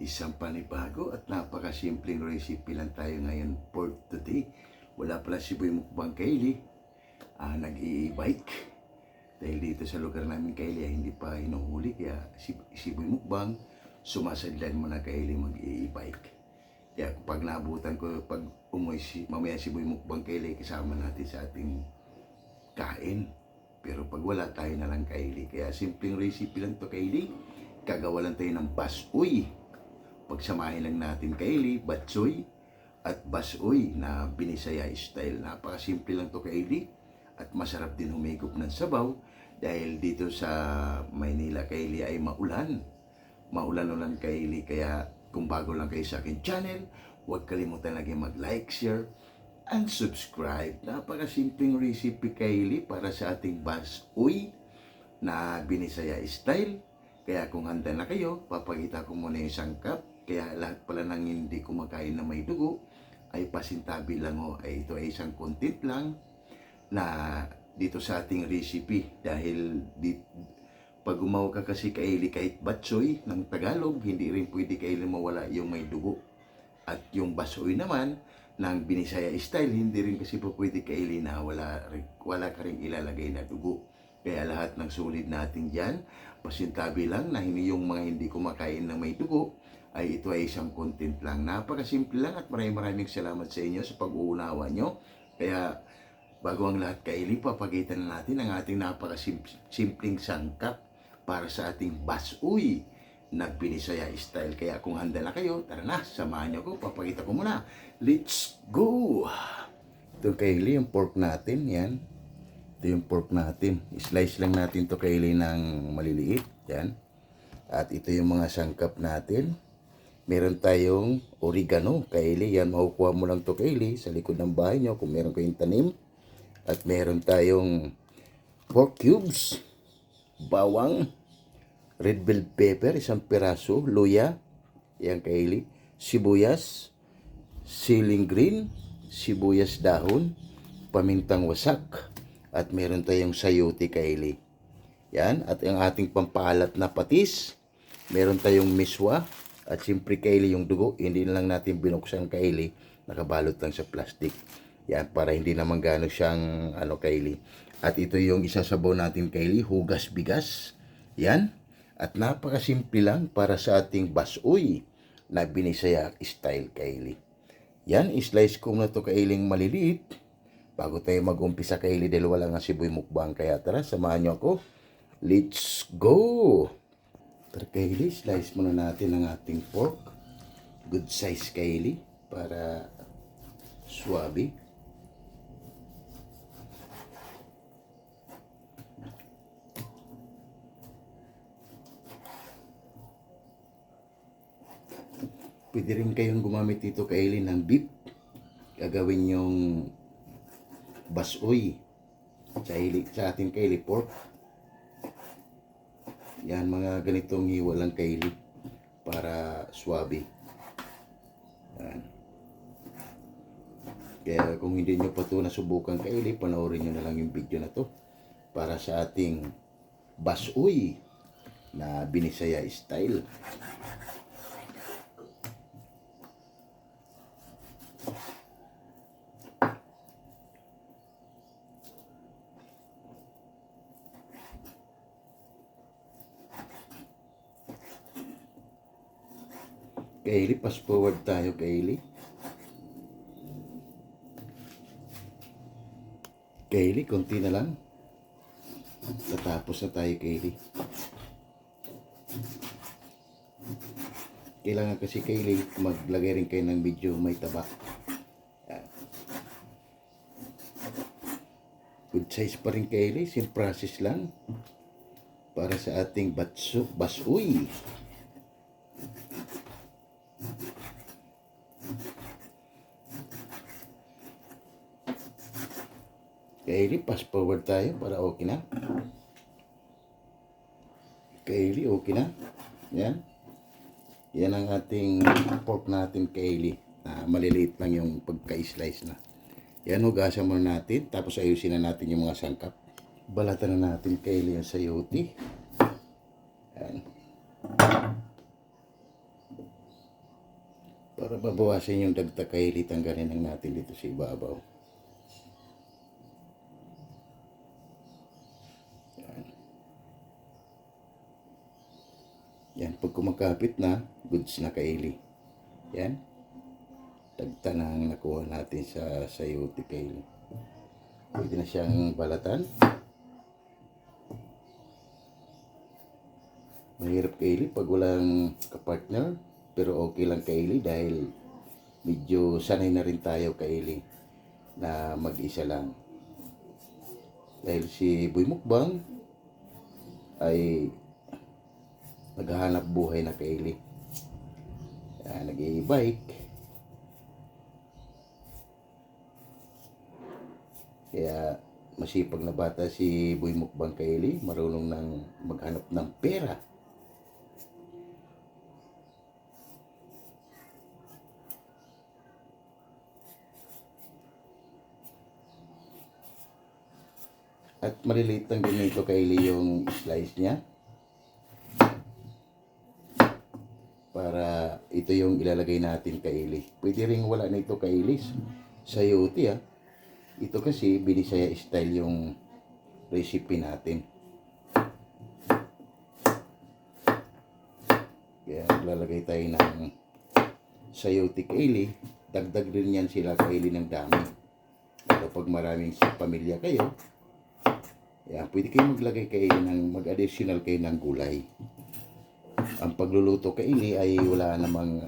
Isang panibago at napakasimpleng recipe lang tayo ngayon for today. Wala pala si Boy Mukbang Kaylee. Nag-i-bike. Dahil dito sa lugar namin Kaylee ay hindi pa hinuhuli. Kaya si Boy Mukbang sumasadlan mo na Kaylee mag-i-bike. Kaya pag naabutan ko, pag mamaya si Boy Mukbang Kaylee, kasama natin sa ating kain. Pero pag wala, tayo na lang Kaylee. Kaya simpleng recipe lang to Kaylee. Gagawa lang tayo ng basoy. Pagsamahin lang natin Kaylee, batsoy at basoy na Binisaya style. Napakasimple lang to Kaylee at masarap din humigop ng sabaw dahil dito sa Maynila Kaylee ay maulan. Maulan-ulan Kaylee, kaya kung bago lang kayo sa akin channel, huwag kalimutan lagi mag-like, share, and subscribe. Napakasimpleng recipe Kaylee para sa ating basoy na Binisaya style. Kaya kung handa na kayo, papakita ko muna yung sangkap. Kaya lahat pala ng hindi kumakain na may dugo ay pasintabi lang o ay ito ay isang content lang na dito sa ating recipe. Dahil pag gumawa ka kasi Kaylee kahit batsoy ng Tagalog, hindi rin pwede Kaylee mawala yung may dugo. At yung basoy naman ng Binisaya style, hindi rin kasi po pwede Kaylee na wala ka rin ilalagay na dugo. Kaya lahat ng sulit natin dyan, pasintabi lang na yung mga hindi kumakain na may dugo, ay ito ay isang content lang. Napakasimple lang at maraming salamat sa inyo sa pag-uunawa nyo. Kaya bago ang lahat Kaylee, papagitan na natin ang ating napakasimpleng sangkap para sa ating basoy na Binisaya style. Kaya kung handa na kayo, tara na, samahan nyo ko, papakita ko muna. Let's go! Ito Kaylee, yung pork natin, yan. Ito yung pork natin. Slice lang natin to Kaylee ng maliliit. Yan. At ito yung mga sangkap natin. Meron tayong oregano Kaylee. Yan, makukuha mo lang to Kaylee sa likod ng bahay nyo kung meron kayong tanim. At meron tayong pork cubes, bawang, red bell pepper, isang piraso, luya. Yan Kaylee. Sibuyas, siling green, sibuyas dahon, pamintang wasak. At meron tayong sayote Kaylee. Yan. At ang ating pampalat na patis. Meron tayong miswa. At siyempre Kaylee yung dugo. Hindi na lang natin binuksan Kaylee. Nakabalot lang sa plastic. Yan. Para hindi naman gano'n siyang Kaylee. At ito yung isasabaw natin Kaylee. Hugas bigas. Yan. At napakasimple lang para sa ating basoy na Binisaya style Kaylee. Yan. Slice ko na to Kaylee maliliit. Bago tayo mag-umpisa Kaylee, dahil wala nga si Boy Mukbang. Kaya tara, samahan nyo ako. Let's go! Tara Kaylee, slice muna natin ang ating pork. Good size Kaylee, para swabe. Pwede rin kayong gumamit dito Kaylee ng beef. Gagawin yung basoy sa ating Kaylee pork. Yan, mga ganitong hiwa lang Kaylee para swabe. Yan. Kaya kung hindi nyo pa ito nasubukan Kaylee, panoorin nyo na lang yung video na to para sa ating basoy na Binisaya style. Kaylee, fast forward tayo Kaylee. Kaylee, konti na lang. Tatapos na tayo Kaylee. Kailangan kasi Kaylee, maglagay rin kayo ng video may taba. Good size pa rin Kaylee, same process lang. Para sa ating basoy. Kaylee, fast forward tayo para okay na. Kaylee, okay na. Yan. Yan ang ating pork natin Kaylee. Maliliit lang yung pagka-slice na. Yan, hugasan muna natin. Tapos ayusin na natin yung mga sangkap. Balatan na natin Kaylee yung sayote. Yan. Para mabawasan yung dagta kaili, tanggalin lang natin dito sa ibabaw. Yan. Yan, pag kumakapit na, goods na kaili. Yan. Dagta na ang nakuha natin sa sayote kaili. Pwede na siyang balatan. Mahirap kaili pag walang kapartner. Pero okay lang kaili dahil medyo sanay na rin tayo kaili na mag-isa lang. Dahil si Boy Mukbang ay naghahanap buhay na kaili. Nag-i-bike. Kaya masipag na bata si Boy Mukbang kaili, marunong nang maghanap ng pera. At maliliit lang din nito kaili yung slice niya. Para ito yung ilalagay natin kaili. Pwede rin wala na ito kaili. Sayote Ito kasi Binisaya style yung recipe natin. Kaya lalagay tayo ng sayote kaili. Dagdag rin yan sila kaili ng dami. Pero pag maraming pamilya kayo, pwede kayo maglagay kayo mag-additional kayo ng gulay. Ang pagluluto kaili ay wala namang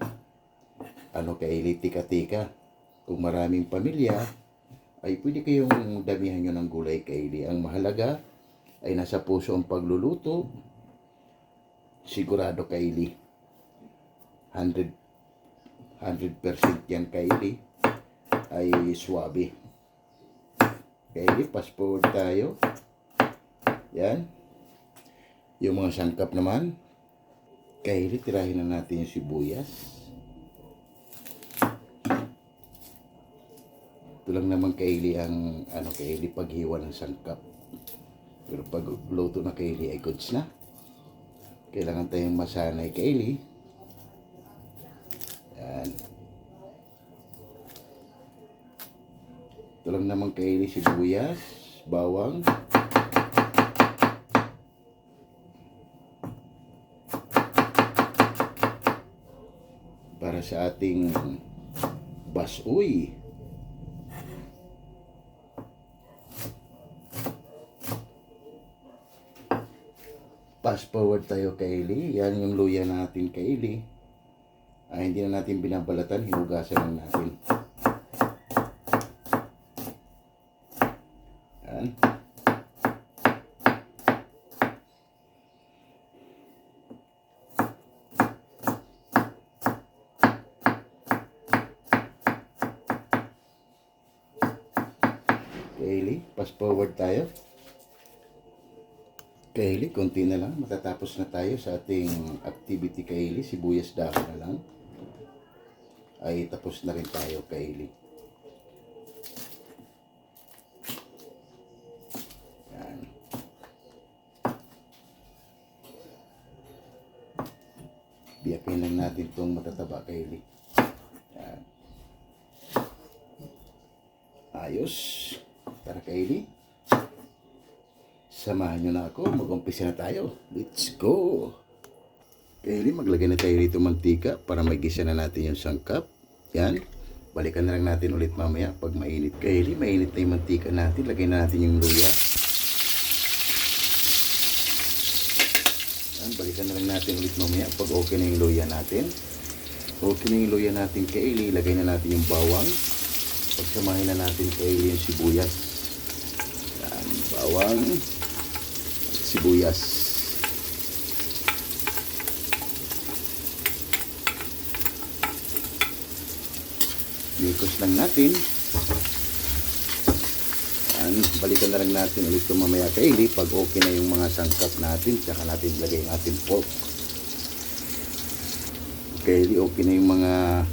kaili tika-tika. Kung maraming pamilya, ay pwede kayong damihan nyo ng gulay kaili. Ang mahalaga ay nasa puso ang pagluluto. Sigurado kaili. 100% yan kaili ay swabe. Kaili, fast forward tayo. Yan. Yung mga sangkap naman. Kaili, tirahin na natin yung sibuyas. Ito lang naman kaili ang kaili paghiwa ng sangkap. Pero pag luto na kaili ay goods na. Kailangan tayong masanay kaili. Yan. Ito lang naman kaili sibuyas, bawang. Para sa ating basuy. Fast forward tayo kaili. Yan yung luya natin kaili. Hindi na natin binabalatan, hinugasan lang natin. Yan. Kaili, fast forward tayo. Kaili, konti na lang. Matatapos na tayo sa ating activity kaili. Sibuyas dahon na lang. Ay tapos na rin tayo kaili. Yan. Biyakin lang natin itong matataba kaili. Yan. Ayos. Tara kaili. Samahan nyo na ako. Mag-umpisa na tayo. Let's go! Kaili, maglagay na tayo rito mantika para magisa na natin yung sangkap. Yan. Balikan na lang natin ulit mamaya pag mainit. Kaili, mainit na yung mantika natin. Lagay na natin yung luya. Yan. Balikan na lang natin ulit mamaya pag okay na yung luya natin. Okay na yung luya natin kaili. Lagay na natin yung bawang. Pagsamahin na natin kaili yung sibuyas. Yan. Bawang. Sibuyas. Mikos lang natin. Balikan na lang natin ulit ito mamaya kaili pag okay na yung mga sangkap natin. Tsaka natin ilagay yung ating pork. Kaili, okay na yung mga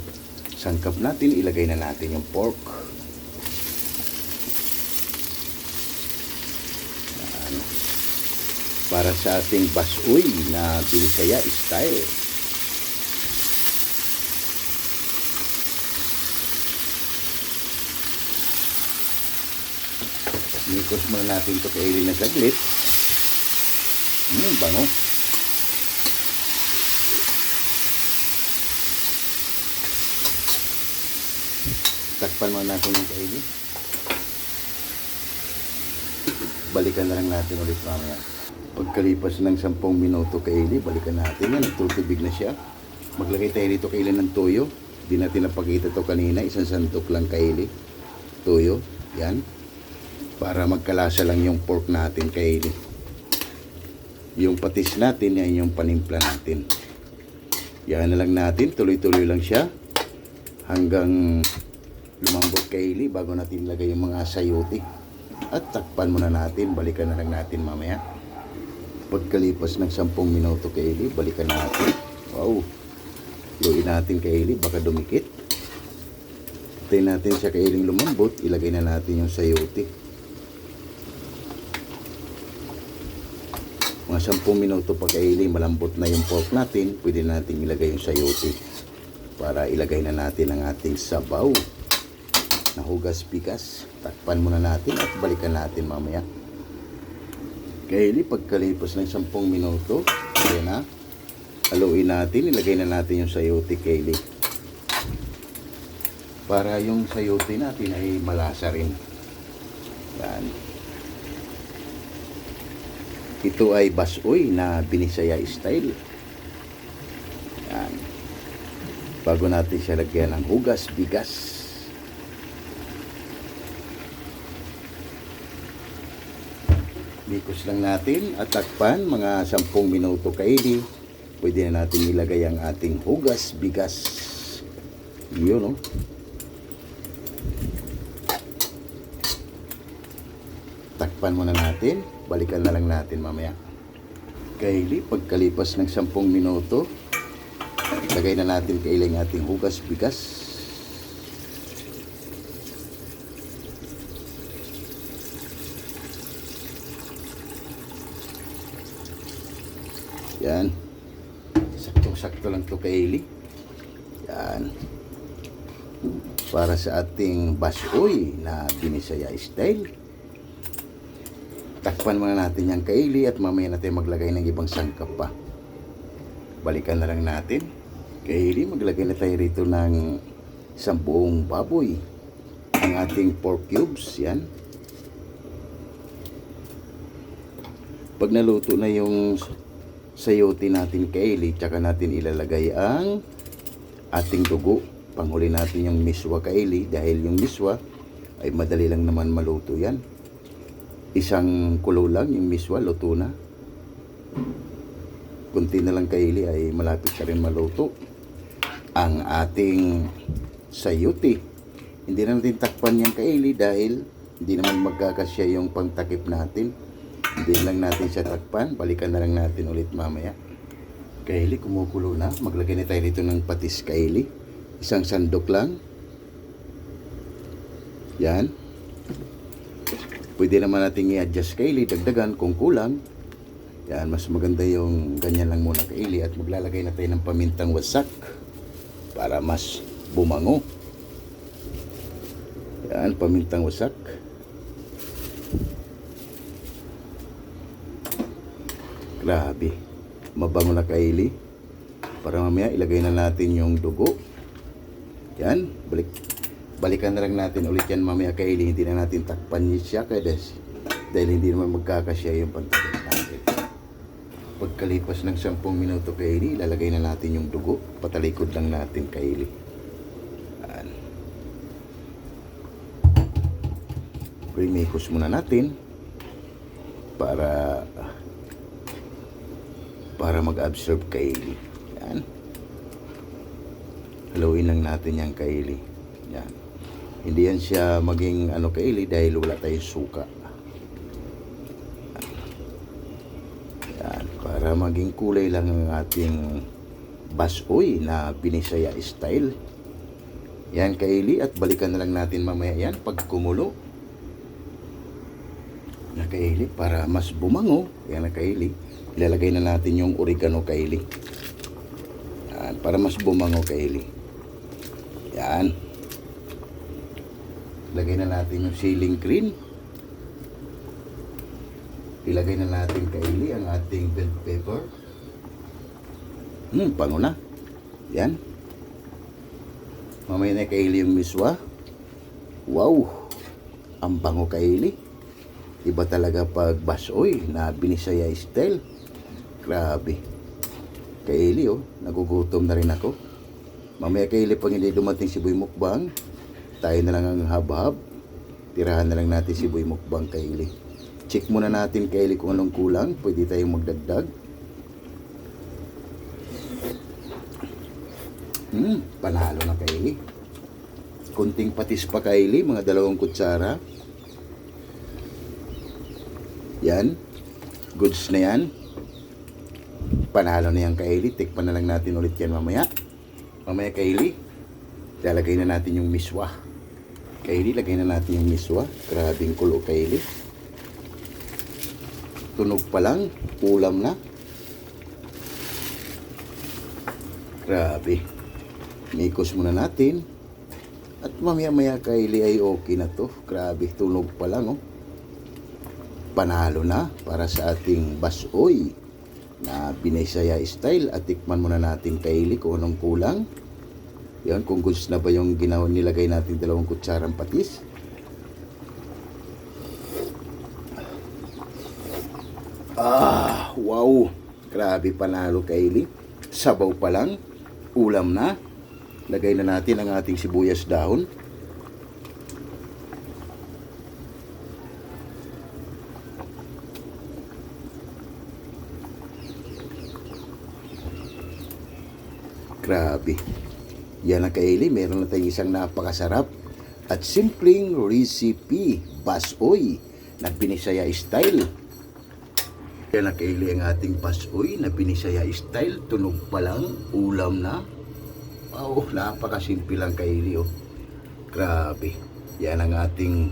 sangkap natin. Ilagay na natin yung pork. Para sa ating basuy na Binisaya style. Mikos muna natin ito kaili na saglit. Bango. Takpan muna natin yung kaili. Balikan na lang natin ulit mamaya. Pagkalipas ng 10 minuto kaili, balikan natin yan. Nagtutubig na siya. Maglagay tayo dito kaili ng toyo. Di natin napakita to kanina. Isang sandok lang kaili. Toyo. Yan. Para magkalasa lang yung pork natin kaili. Yung patis natin, yan yung panimpla natin. Yan na lang natin. Tuloy-tuloy lang siya. Hanggang lumambot kaili bago natin lagay yung mga sayote. At takpan muna natin. Balikan na lang natin mamaya. Pagkalipas ng 10 minuto kaili, balikan natin. Wow. Luin natin kaili, baka dumikit. Tayin natin siya kailing lumambot. Ilagay na natin yung sayote. Mga 10 minuto pa kaili, malambot na yung pork natin. Pwede natin ilagay yung sayote. Para ilagay na natin ang ating sabaw. Na hugas-bigas. Takpan muna natin at balikan natin mamaya. Kaili, pagkalipas ng 10 minuto, ayan na. Haluin natin, ilagay na natin yung sayote kaili. Para yung sayote natin ay malasa rin. Yan. Ito ay basoy na Binisaya style. Yan. Bago natin siya lagyan ng hugas, bigas. Bikos lang natin at takpan mga 10 minuto kaili. Pwede na natin ilagay ang ating hugas, bigas. Yun, no? Takpan muna natin. Balikan na lang natin mamaya. Kaili, pagkalipas ng 10 minuto, lagay na natin kaili ang ating hugas, bigas. Yan. Saktong-sakto lang to kaili. Yan. Para sa ating basoy na Binisaya style. Takpan muna natin yung kaili at mamaya natin maglagay ng ibang sangkap pa. Balikan na lang natin. Kaili, maglagay na tayo rito ng 10 buong baboy. Ang ating pork cubes. Yan. Pag naluto na yung sayote natin kaili, tsaka natin ilalagay ang ating dugo. Panghuli natin yung miswa kaili dahil yung miswa ay madali lang naman maluto yan. Isang kulo lang yung miswa, luto na. Kunti na lang kaili ay malapit ka rin maluto. Ang ating sayote, hindi na natin takpan yung kaili dahil hindi naman magkakasya yung pangtakip natin. Hindi lang natin siya takpan. Balikan na lang natin ulit mamaya. Kaili, kumukulo na. Maglagay na tayo dito ng patis kaili. Isang sandok lang. Yan. Pwede naman natin i-adjust kaili. Dagdagan kung kulang. Yan. Mas maganda yung ganyan lang muna kaili. At maglalagay na tayo ng pamintang wasak. Para mas bumango. Yan. Pamintang wasak. Grabe. Mabango na kaili. Para mamaya ilagay na natin yung dugo. Yan. Balikan na lang natin ulit yan mamaya kaili. Hindi na natin takpan siya dahil hindi naman magkakasya yung pagtakip natin. Pagkalipas ng 10 minuto kaili, ilalagay na natin yung dugo. Patalikod lang natin kaili. Yan. Primikos muna natin para mag-absorb kaili. Yan. Haluin lang natin yung kaili. Yan. Hindi yan siya maging kaili dahil wala tayong suka. Yan. Para maging kulay lang ang ating basoy na Binisaya style. Yan kaili at balikan na lang natin mamaya yan pag kumulo. Na kaili para mas bumango. Yan na kaili. Ilalagay na natin yung oregano kaili. Yan, para mas bumango kaili. Yan. Lagay na natin yung ceiling green. Ilagay na natin Kylie ang ating bell pepper. Bango na. Yan. Mamaya na Kylie yung miswa. Wow! Ang bango Kylie. Iba talaga pag basoy na Binisaya style. Grabe. Kylie nagugutom na rin ako. Mamaya Kylie pag hindi dumating si Boy Mukbang, tayo na lang ang hab-hab. Tirahan na lang natin si Boy Mukbang Kylie. Check muna natin Kylie kung anong kulang. Pwede tayong magdagdag. Panalo na Kylie. Kunting patis pa Kylie, mga 2 kutsara. Yan. Goods na yan. Panalo na yan Kylie. Tikpan na lang natin ulit yan mamaya. Mamaya Kylie, lalagay na natin yung miswa. Kylie, lagay na natin yung miswa. Grabing kulo Kylie. Tunog pa lang, ulam na. Grabe. Mikos muna natin. At mamaya-maya Kylie ay okay na to. Grabe, tunog pa lang Panalo na para sa ating basoy na Binisaya style. At tikman muna natin Kylie kung anong kulang. Yan, kung gusto na ba yung nilagay natin 2 kutsarang patis. Wow! Grabe, panalo Kylie. Sabaw pa lang, ulam na. Lagay na natin ang ating sibuyas dahon. Grabe. Yan na Kylie, meron na tayong isang napakasarap at simpleng recipe, basoy na Binisaya style. Yan na Kylie ang ating basoy na Binisaya style. Tunog pa lang, ulam na. Napakasimple lang Kylie Grabe. Yan ang ating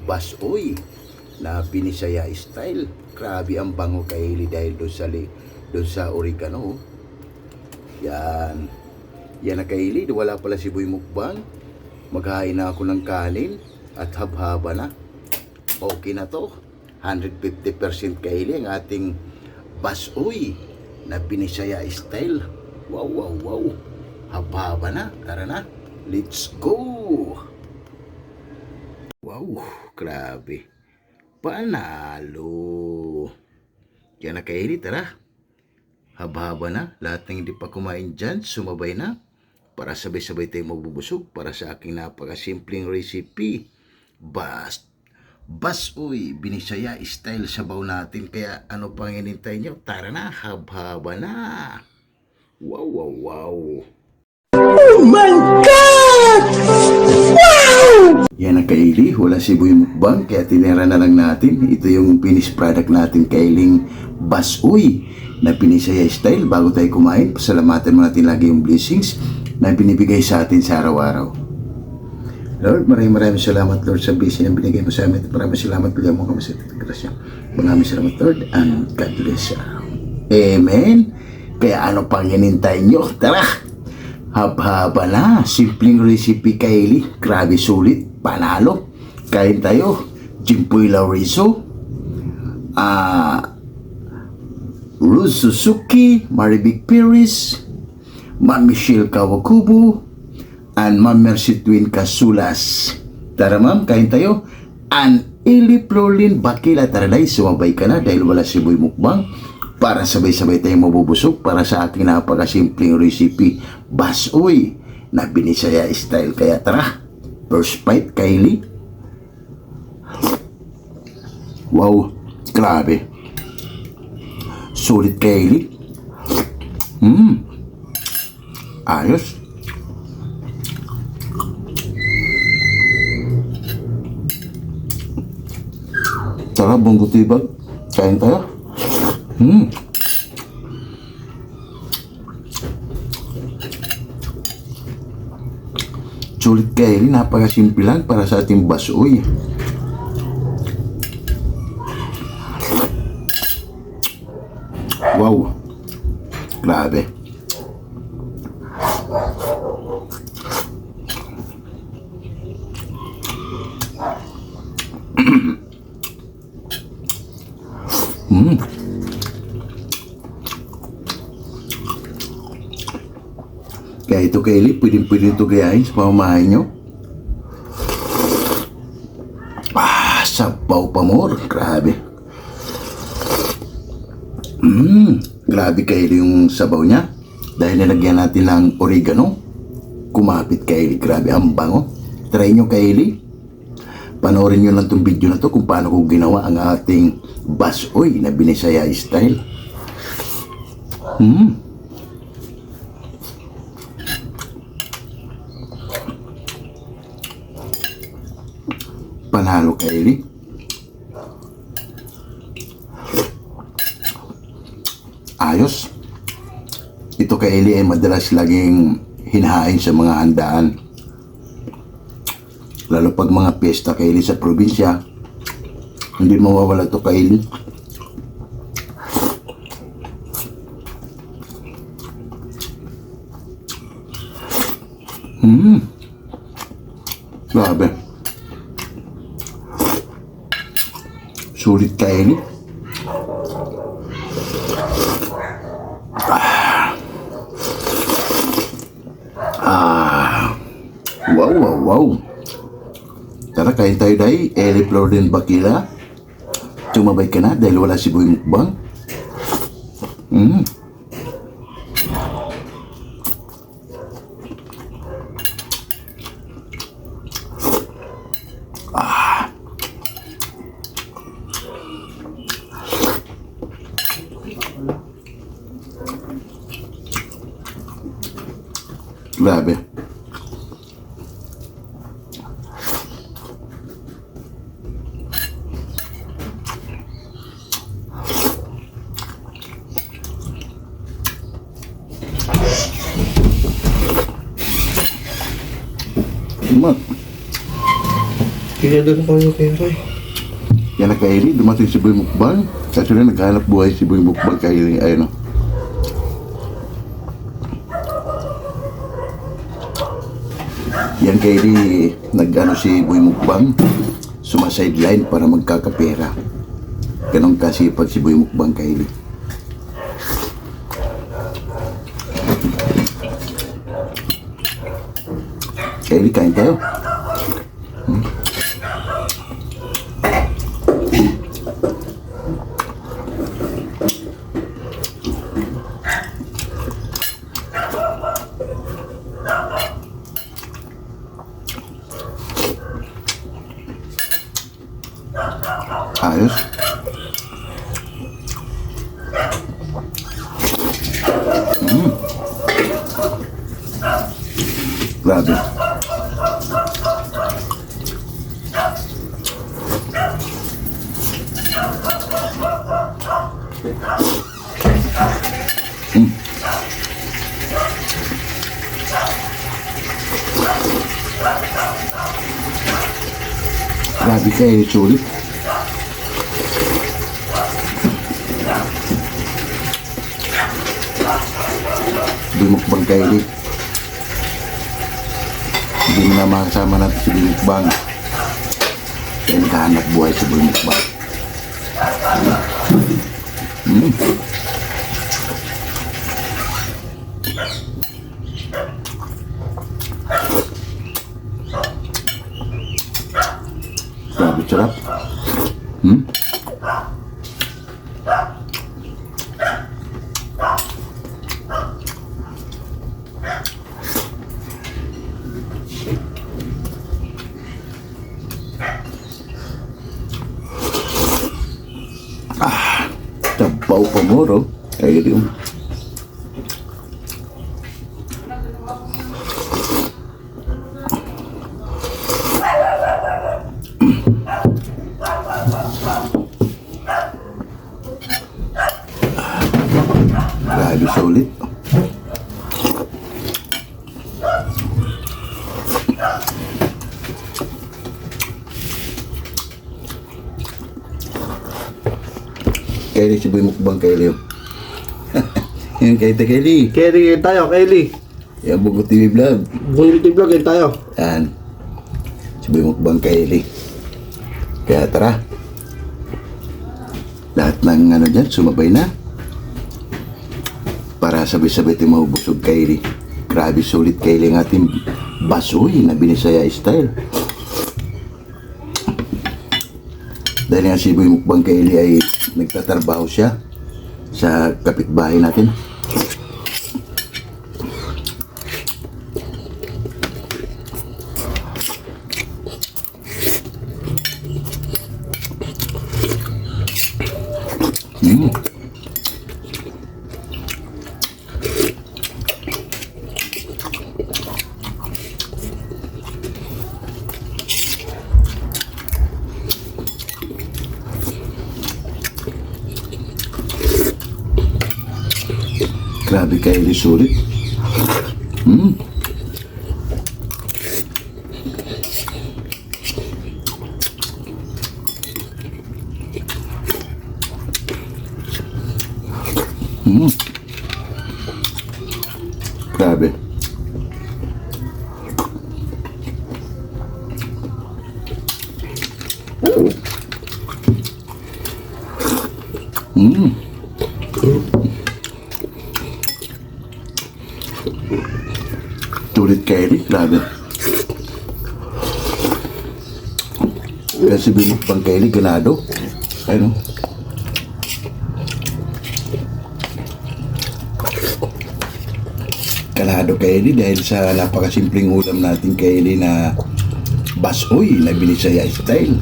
basoy na Binisaya style. Grabe ang bango Kylie dahil doon sa oregano. Yan. Yan na Kylie. Wala pala si Boy Mukbang. Maghahain na ako ng kanin at habhaba na. Okay na to. 150% Kylie ang ating basoy na Binisaya style. Wow, wow, wow. Haba na. Tara na. Let's go. Wow. Grabe. Panalo. Yan na Kylie. Tara. Haba na. Lahat ng hindi pa kumain dyan, sumabay na. Para sabay-sabay tayong magbubusog. Para sa aking napakasimpleng recipe. Basoy Binisaya style sabaw natin. Kaya ano pang hinintay nyo? Tara na. Haba na. Wow, wow, wow. Oh my God! Wow! Yan na Kylie, wala si Boy Mukbang kaya tinira na lang natin. Ito yung finished product natin Kylie basoy na Binisaya style. Bago tayo kumain, pasalamatan mo natin lagi yung blessings na binibigay sa atin sa araw-araw. Lord, maraming salamat Lord sa blessing na binigay mo sa amin. Maraming salamat, bigyan mo kami sa grasya. Maraming salamat Lord and God bless you. Amen. Kaya ano pang hinintay nyo? Tara! Haba na, simpleng recipe Kylie. Grabe sulit, panalo. Kain tayo. Jimpoy Laurizo, Ruth Suzuki, Maribik Perez, Ma'am Michelle Kawakubo, and Ma'am Mercy Twin Casulas. Tara ma'am, kain tayo. And Eli Florlin Bakila, tara dahil sumabay ka na dahil wala si Boy Mukbang. Para sabay-sabay tayong mabubusog para sa aking napakasimpleng recipe, basoy na Binisaya style. Kaya tara, first bite Kylie. Wow, grabe. Sulit Kylie. Ayos. Tara, bunggo tibag. Kain tayo. Sulit Kylie, napakasimple lang para sa ating basoy. Wow, grabe. Mm. Kaya ito Kaylee, pwede ito gayahin sa pamamahay nyo. Sabaw pa more. Grabe. Grabe Kaylee yung sabaw niya. Dahil nilagyan natin ng oregano. Kumapit Kaylee. Grabe, ang bango. Try nyo Kaylee. Panoorin nyo lang itong video na to kung paano ko ginawa ang ating basoy na Binisaya style. Panalo Kaylee. Ayos. Ito Kaylee ay madalas laging hinahain sa mga handaan. Lalo pag mga piyesta Kaylee sa probinsya, hindi mawawala ito Kaylee. Grabe. Sulit Kaylee. Wow. Tara, kain tayo dahil. Eli Flor din Bakila. Tumabay ka na dahil wala si Boy Mukbang. Grabe. Mat. Kaya doon kayo kay Roy. Yan na Kaylee, dumating si Boy Mukbang. Kasi na naghanap buhay si Boy Mukbang Kaylee. Ayun o. Yan Kaylee, nag-ano si Boy Mukbang. Sumasideline para magkakapera. Ganon kasipag si Boy Mukbang Kaylee. Kaylee, kain tayo. Ayos. Grabe. Grabe kayo, sulit. Boy Mukbang Kaylee. Hindi mo na makasama natin si Boy Mukbang. Kaya naghahanap buhay si Boy Mukbang. Grabe sarap. Tabaw pa mo, ro. Ay, yun. Grabe sulit. Kaylee si Boy Mukbang Kaylee. Yan Kaylee. Kaya tayo, Kelly. Yan Bugo TV Vlog. Buong vlog yan tayo. Yan. Si Boy Mukbang Kaylee. Kaya tara. Lahat ng ano dyan, sumabay na. Para sabay-sabay tayo mabusog Kylie. Grabe sulit Kylie ang ating basoy na Binisaya style. Dahil nga si Boy Mukbang Kylie ay nagtatrabaho siya sa kapitbahay natin. Grabe Kylie sulit. Grabe. Sulit Kylie, grabe. Kasi binukbang Kylie, ganado. Ayun. Ganado Kylie dahil sa napakasimpleng ulam natin Kylie na basoy na Binisaya style.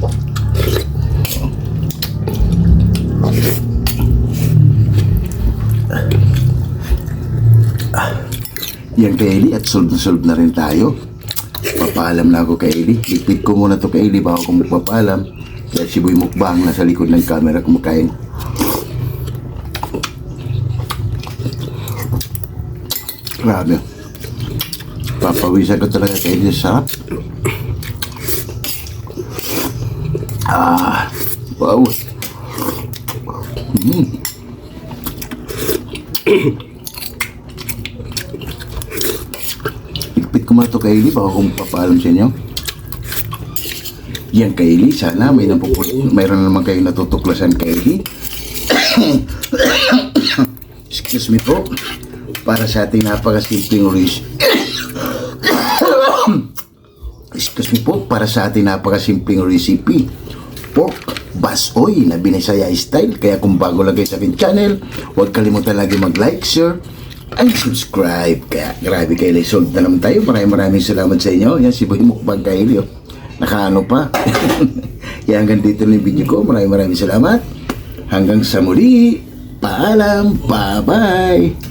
Yan Kylie, at solve na rin tayo. Papaalam na ako Kylie. Lipit ko muna to Kylie bago ko magpapaalam. Dahil si Boy Mukbang nasa likod ng camera kumakain. Grabe. Papawisan ko talaga Kylie sa sarap. Wow. Ikpit ko muna ito Kylie bago kong papaalam sa inyo. Yan Kylie, sana mayroon naman kayong natutuklasan Kylie. Excuse me po. Para sa ating napakasimpleng Excuse me po, para sa ating napakasimpleng recipe. Pork basoy na Binisaya style. Kaya kung bago lang kayo sa aking channel, huwag kalimutan lagi mag-like, share, and subscribe. Kaya grabe Kylie, sold na naman tayo. Maraming salamat sa inyo. Yan si Boy Mukbang Kylie. Nakaano pa. Kaya hanggang dito na yung video ko. Maraming salamat. Hanggang sa muli. Paalam. Bye-bye.